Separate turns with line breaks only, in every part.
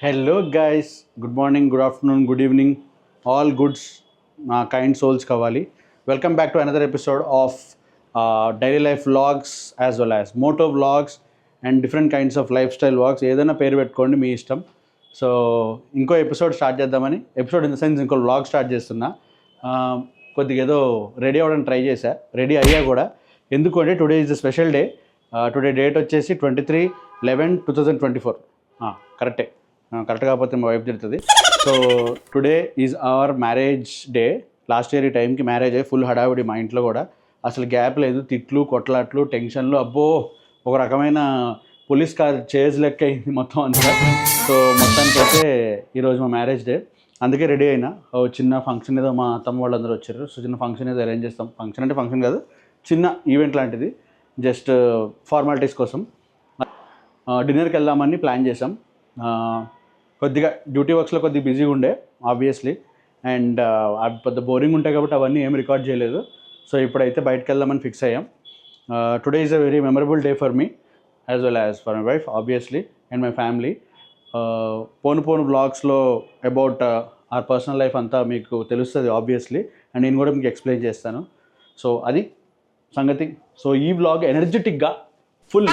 Hello guys, good morning, good afternoon, good evening, all goods నా kind souls కావాలి. Welcome back to another episode of daily life vlogs as well as moto vlogs and different kinds of life style vlogs. ఏదైనా పేరు పెట్టుకోండి, మీ ఇష్టం. సో ఇంకో episode start చేద్దామని, ఎపిసోడ్ ఇన్ ద సెన్స్ ఇంకో వ్లాగ్ స్టార్ట్ చేస్తున్నా. కొద్దిగా ఏదో రెడీ అవ్వడానికి ట్రై చేశా, రెడీ అయ్యా కూడా. ఎందుకంటే today is the special day. Today date వచ్చేసి 23/11/2024. కరెక్టే, కరెక్ట్ కాకపోతే మా వైఫ్ తిడుతుంది. So today is our marriage day. Last year ఈ టైంకి మ్యారేజ్ అయ్యి ఫుల్ హడావిడి మా ఇంట్లో కూడా. అసలు గ్యాప్ లేదు, తిట్లు, కొట్లాట్లు, టెన్షన్లు, అబ్బో ఒక రకమైన పోలీస్ కార్ చేజ్ లెక్క అయింది మొత్తం అంతా. సో మొత్తానికి అయితే ఈరోజు మా మ్యారేజ్ డే, అందుకే రెడీ అయినా. చిన్న ఫంక్షన్ ఏదో మా తమ్మ వాళ్ళందరూ వచ్చారు. సో చిన్న ఫంక్షన్ ఏదో అరేంజ్ చేస్తాం. ఫంక్షన్ అంటే ఫంక్షన్ కాదు, చిన్న ఈవెంట్ లాంటిది, జస్ట్ ఫార్మాలిటీస్ కోసం. డిన్నర్కి వెళ్దామని ప్లాన్ చేసాం. కొద్దిగా డ్యూటీ వర్క్స్లో కొద్దిగా బిజీగా ఉండే ఆబ్వియస్లీ, అండ్ అవి పెద్ద బోరింగ్ ఉంటాయి కాబట్టి అవన్నీ ఏం రికార్డ్ చేయలేదు. సో ఇప్పుడైతే బయటకు వెళ్దామని ఫిక్స్ అయ్యాం. Today is a very memorable day for me as well as for my wife obviously and my family. పోను వ్లాగ్స్లో అబౌట్ ఆర్ పర్సనల్ లైఫ్ అంతా మీకు తెలుస్తుంది ఆబ్వియస్లీ, అండ్ నేను కూడా మీకు ఎక్స్ప్లెయిన్ చేస్తాను. సో అది సంగతి. సో ఈ వ్లాగ్ ఎనర్జెటిక్గా ఫుల్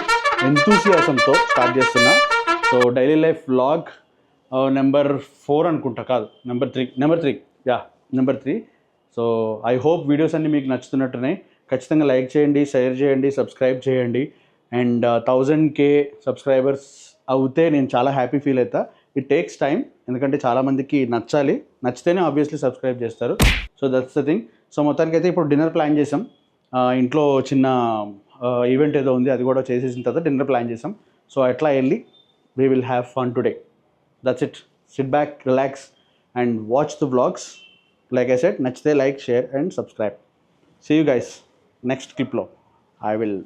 ఎంతూసియాసంతో స్టార్ట్ చేస్తున్నా. So daily life vlog number 4 అనుకుంటా, కాదు number 3. So I hope videos అన్నీ మీకు నచ్చుతున్నట్టున్నాయి. ఖచ్చితంగా లైక్ చేయండి, షేర్ చేయండి, సబ్స్క్రైబ్ చేయండి. అండ్ 1000K సబ్స్క్రైబర్స్ అవుతే నేను చాలా హ్యాపీ ఫీల్ అవుతా. ఇట్ టేక్స్ టైం, ఎందుకంటే చాలామందికి నచ్చాలి, నచ్చితేనే ఆబ్వియస్లీ సబ్స్క్రైబ్ చేస్తారు. So that's the thing. So మొత్తానికి అయితే ఇప్పుడు డిన్నర్ ప్లాన్ చేసాం. ఇంట్లో చిన్న ఈవెంట్ ఏదో ఉంది, అది కూడా చేసేసిన తర్వాత డిన్నర్ ప్లాన్ చేసాం. సో అట్లా వెళ్ళి we will have fun today. That's it. Sit back, relax and watch the vlogs. Like I said, nachite like, share and subscribe. See you guys next clip lo. I will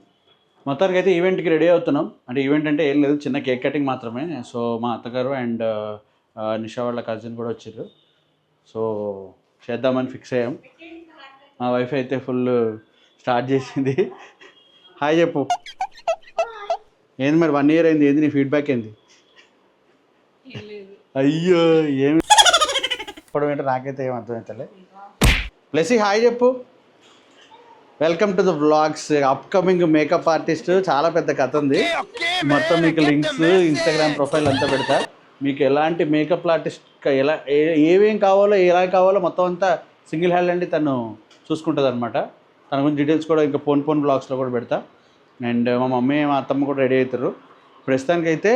మొత్తానికి అయితే ఈవెంట్కి ready అవుతున్నాం. అంటే event అంటే ఏం లేదు, చిన్న cake cutting మాత్రమే. సో మా అత్తగారు అండ్ నిషా వాళ్ళ కజిన్ కూడా వచ్చారు. సో చేద్దామని ఫిక్స్ అయ్యాం. మా వైఫ్ అయితే ఫుల్ స్టార్ట్ చేసింది. హాయ్ చెప్పు. ఏంది మరి 1 year అయింది, ఏంది నీ ఫీడ్బ్యాక్ ఏంది? అయ్యో ఏమి ఇప్పుడు ఏంటో నాకైతే ఏం అర్థమవుతలే. ప్లస్ హాయ్ చెప్పు. Welcome to the vlogs. Upcoming makeup artist, చాలా పెద్ద కథ ఉంది. మొత్తం మీకు లింక్స్, ఇన్స్టాగ్రామ్ ప్రొఫైల్ అంతా పెడతా. మీకు ఎలాంటి మేకప్ ఆర్టిస్ట్ ఎలా ఏమేం కావాలో, ఎలా కావాలో మొత్తం అంతా సింగిల్ హ్యాండ్ అండి తను చూసుకుంటుంది అనమాట. తన గురించి డీటెయిల్స్ కూడా ఇంకా పోన్ బ్లాగ్స్లో కూడా పెడతా. అండ్ మా మమ్మీ, మా అత్తమ్మ కూడా రెడీ అవుతారు. ప్రస్తుతానికి అయితే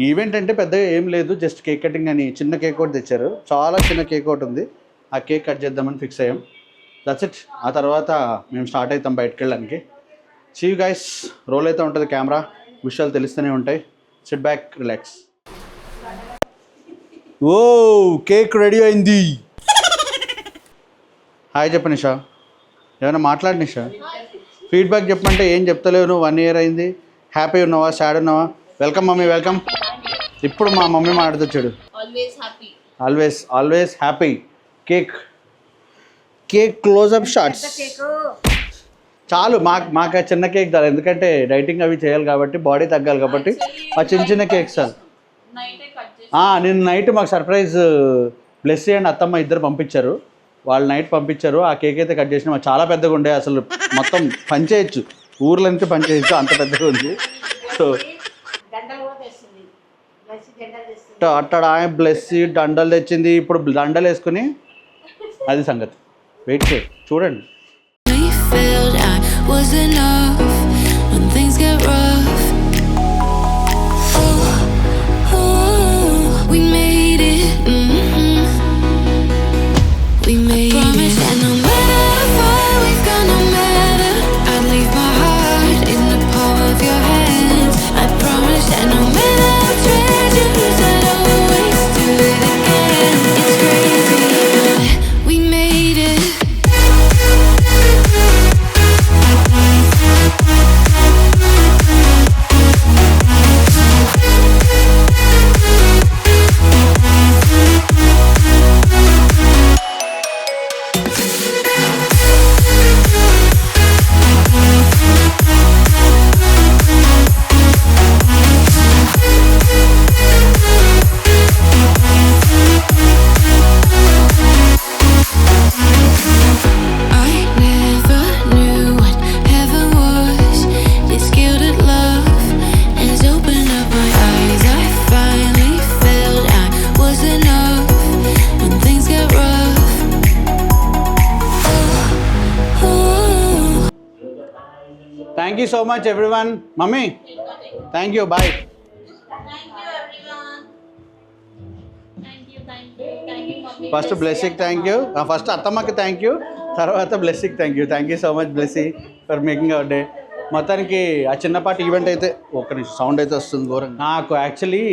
ఈవెంట్ అంటే పెద్దగా ఏం లేదు, జస్ట్ కేక్ కటింగ్ అని చిన్న కేక్ ఒకటి తెచ్చారు. చాలా చిన్న కేక్ ఒకటి ఉంది, ఆ కేక్ కట్ చేద్దామని ఫిక్స్ అయ్యాం. That's it. ఆ తర్వాత మేము స్టార్ట్ అవుతాం బయటకు వెళ్ళడానికి. See you guys. రోల్ అయితే ఉంటుంది కెమెరా, విషయాలు తెలుస్తూనే ఉంటాయి. Sit back, relax. ఓ కేక్ రెడీ అయింది. హాయ్ చెప్పు నిషా. ఏమైనా మాట్లాడు నిషా. ఫీడ్బ్యాక్ చెప్పమంటే ఏం చెప్తలేవు నువ్వు. 1 year అయింది. హ్యాపీ ఉన్నావా, సాడ్ ఉన్నావా? Welcome mummy, welcome. ఇప్పుడు మా మమ్మీ మాట్లాడుతాడు. Always happy. Cake close up shots చాలు. మాకు ఆ చిన్న కేక్ చాలు, ఎందుకంటే డైటింగ్ అవి చేయాలి కాబట్టి, బాడీ తగ్గాలి కాబట్టి ఆ చిన్న కేక్ చాలు. నేను నైట్ మాకు సర్ప్రైజ్ బ్లెస్సీ అండ్ అత్తమ్మ ఇద్దరు పంపించారు. వాళ్ళు నైట్ పంపించారు. ఆ కేక్ అయితే కట్ చేసిన చాలా పెద్దగా ఉండే, అసలు మొత్తం పనిచేయచ్చు, ఊర్లో అంతే పనిచేయచ్చు, అంత పెద్దగా ఉంది. సో అట్టాడు ఆయన బ్లెస్సీ దండలు తెచ్చింది. ఇప్పుడు దండలు వేసుకుని అది సంగతి. వెయిట్ చేయి, చూడండి. Thank you so much everyone. Mummy thank you, bye. First blessing thank you, first అత్తమ్మకి థ్యాంక్ యూ, తర్వాత blessing thank you. Thank you so much Blessy for making our day. మొత్తానికి ఆ చిన్నపాటి ఈవెంట్ అయితే ఒక నిమిషం సౌండ్ అయితే వస్తుంది ఘోరం. నాకు యాక్చువల్లీ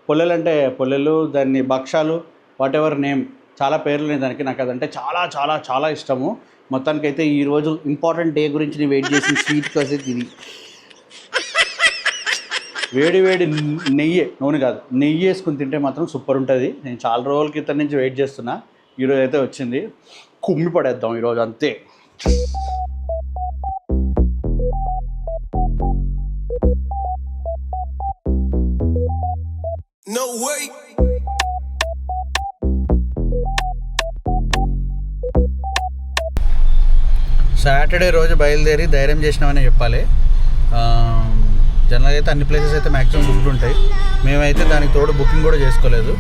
పొల్లెలు అంటే పొల్లెలు, దాన్ని భక్షాలు, వాట్ ఎవర్ నేమ్, చాలా పేర్లు ఉన్నాయి దానికి. నాకు అదంటే చాలా చాలా చాలా ఇష్టము. మొత్తానికైతే ఈరోజు ఇంపార్టెంట్ డే గురించి నేను వెయిట్ చేసిన స్వీట్ కోసం ఇది వేడి వేడి నెయ్యి, నూనె కాదు నెయ్యి వేసుకుని తింటే మాత్రం సూపర్ ఉంటుంది. నేను చాలా రోజుల క్రితం నుంచి వెయిట్ చేస్తున్నా, ఈరోజు అయితే వచ్చింది. కుమ్మి పడేద్దాం ఈరోజు అంతే. No way. సాటర్డే రోజు బయలుదేరి ధైర్యం చేసినామని చెప్పాలి. జనరల్గా అయితే అన్ని ప్లేసెస్ అయితే మ్యాక్సిమం బుక్డ్ ఉంటాయి. మేమైతే దానికి తోడు బుకింగ్ కూడా చేసుకోలేదు.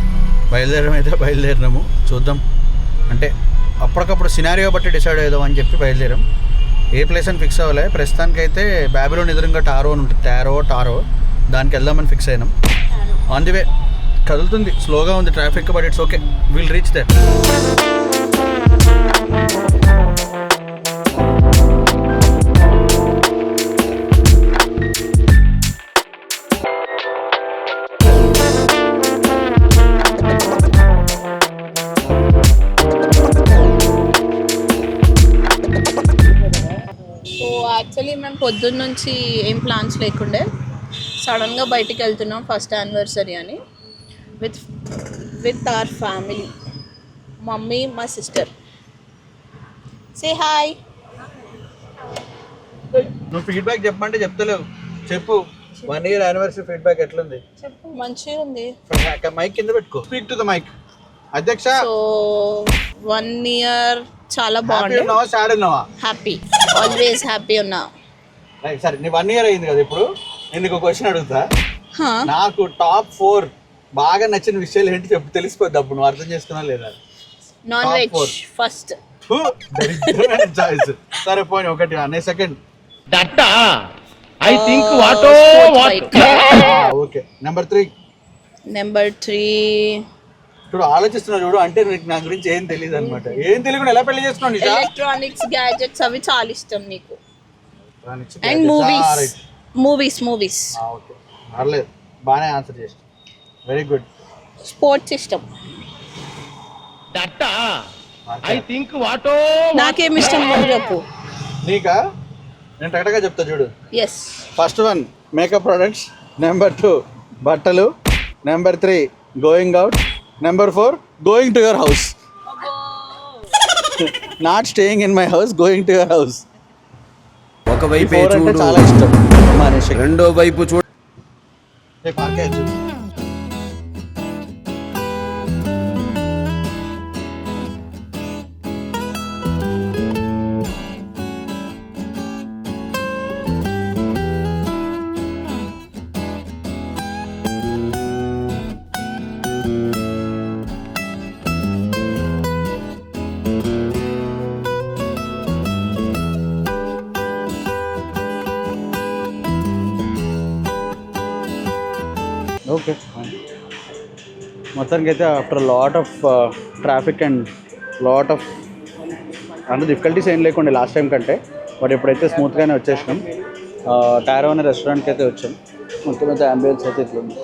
బయలుదేరడం అయితే బయలుదేరినాము. చూద్దాం, అంటే అప్పటికప్పుడు సినారియో బట్టి డిసైడ్ అవుదాం అని చెప్పి బయలుదేరాం. ఏ ప్లేస్ అని ఫిక్స్ అవ్వలే. ప్రస్తుతానికైతే బ్యాబిలోన్ ఎదురుగా టారో అని ఉంటుంది, టారో దానికి వెళ్దామని ఫిక్స్ అయినాం. ఆన్ ది వే కదులుతుంది, స్లోగా ఉంది traffic, but it's okay, will reach that.
Actually మేము పొద్దున్న నుంచి ఏం ప్లాన్స్ లేకుండే, సడన్గా బయటికి వెళ్తున్నాం ఫస్ట్ యానివర్సరీ అని విత్ అవర్ ఫ్యామిలీ, మమ్మీ, మా సిస్టర్. Say hi.
నువ్వు ఫీడ్బ్యాక్ చెప్పమంటే చెప్తలేవు, చెప్పు. 1 year యానివర్సరీ ఫీడ్బ్యాక్ ఎట్లుంది?
చెప్పు. మంచిగా ఉంది.
మైక్ కింద పెట్టుకో, స్పీక్ టు ద మైక్. అధ్యక్ష,
సో 1 year చాలా బాగుంది.
సాడ్ ఉన్నావా?
హ్యాపీ, ఆల్వేస్ హ్యాపీ ఉన్నా.
సరే, నీ 1 year అయింది కదా. ఇప్పుడు నేను ఒక క్వశ్చన్ అడుగుతా. నాకు టాప్ 4 బాగా నచ్చిన విషయాలు ఏంటి చెప్పు, తెలిసిపోద్ది. అప్పుడు నువ్వు అర్థం చేసుకున్నా లేదా?
Non veg first.
చాయిస్. సరే పోయి ఒకటి అనే సెకండ్. ఓకే. నెంబర్ 3. చూడు, ఆలోచిస్తున్నా చూడు. అంటే నీకు నా గురించి ఏం తెలియదు అనమాట. ఏం తెలియకుండా ఎలా పెళ్లి చేసుకున్నావు?
ఎలక్ట్రానిక్స్, గ్యాడ్జెట్స్ అవి చాలా ఇష్టం నీకు. And movies.
ఓకే, పర్లేదు, బాగానే ఆన్సర్ చేసి. Very good.
స్పోర్ట్స్ ఇష్టం. నాకేం ఇష్టం చెప్పు.
నీకా? నేను టకటగా చెప్తా చూడు.
Yes.
First 1 makeup products, number 2 బట్టలు, number 3 going out, number 4 going to your house. Not staying in my house, going to your house.
ఒకవైపు
అంటే చాలా ఇష్టం.
రెండో వైపు చూడు.
ఓకే, మొత్తానికి అయితే after lot of traffic and lot of అంటే డిఫికల్టీస్ ఏం లేకుండా లాస్ట్ టైం కంటే, బట్ ఇప్పుడైతే స్మూత్గానే వచ్చేసినాం. టారో అనే రెస్టారెంట్కి అయితే వచ్చాం. మొత్తం అయితే అంబియన్స్ అయితే ఇట్లా ఉంది.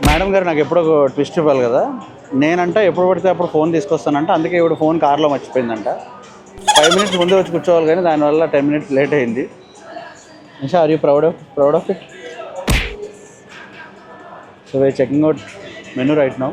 మేడం గారు నాకు ఎప్పుడో ఒక ట్విస్ట్ ఇవ్వాలి కదా. నేనంట ఎప్పుడు పడితే అప్పుడు ఫోన్ తీసుకొస్తానంట, అందుకే ఇప్పుడు ఫోన్ కార్లో మర్చిపోయిందంట. 5 minutes ముందే వచ్చి కూర్చోవాలి, కానీ దానివల్ల 10 minutes లేట్ అయింది. Nisha, are you proud of it? So we're checking out menu right now.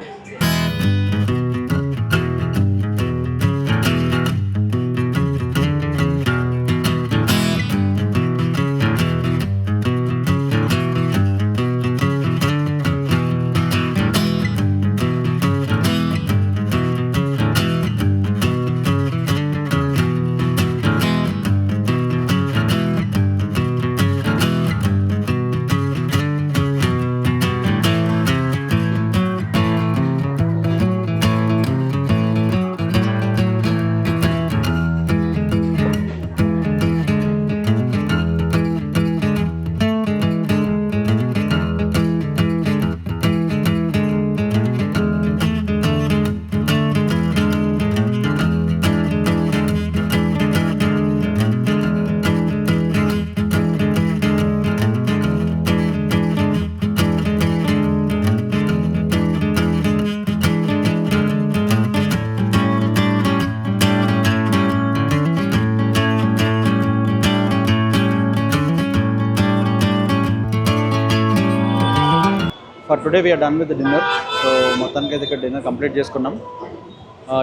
For today we're done with dinner. So మొత్తానికి అయితే ఇక్కడ డిన్నర్ కంప్లీట్ చేసుకున్నాం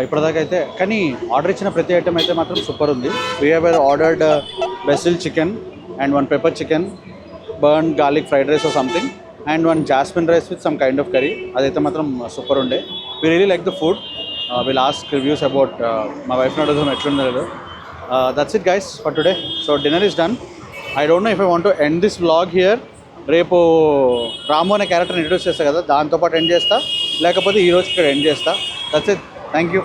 ఇప్పటిదాకా అయితే. కానీ ఆర్డర్ ఇచ్చిన ప్రతి ఐటమ్ అయితే మాత్రం సూపర్ ఉంది. We have ordered basil chicken and 1 pepper chicken, burnt garlic fried rice or something, and 1 jasmine rice with some kind of curry. అదైతే మాత్రం సూపర్ ఉండే. We really like the food. Will ask reviews about మా వైఫ్ని అడుగుదాం ఎట్లుండదు. That's it guys for today. So dinner is done. I don't know if I want to end this vlog here. రేపు రాము అనే క్యారెక్టర్ని ఇంట్రొడ్యూస్ చేస్తా కదా, దాంతోపాటు ఎండ్ చేస్తా, లేకపోతే ఈరోజు ఇక్కడ ఎండ్ చేస్తా. That's it. Thank you.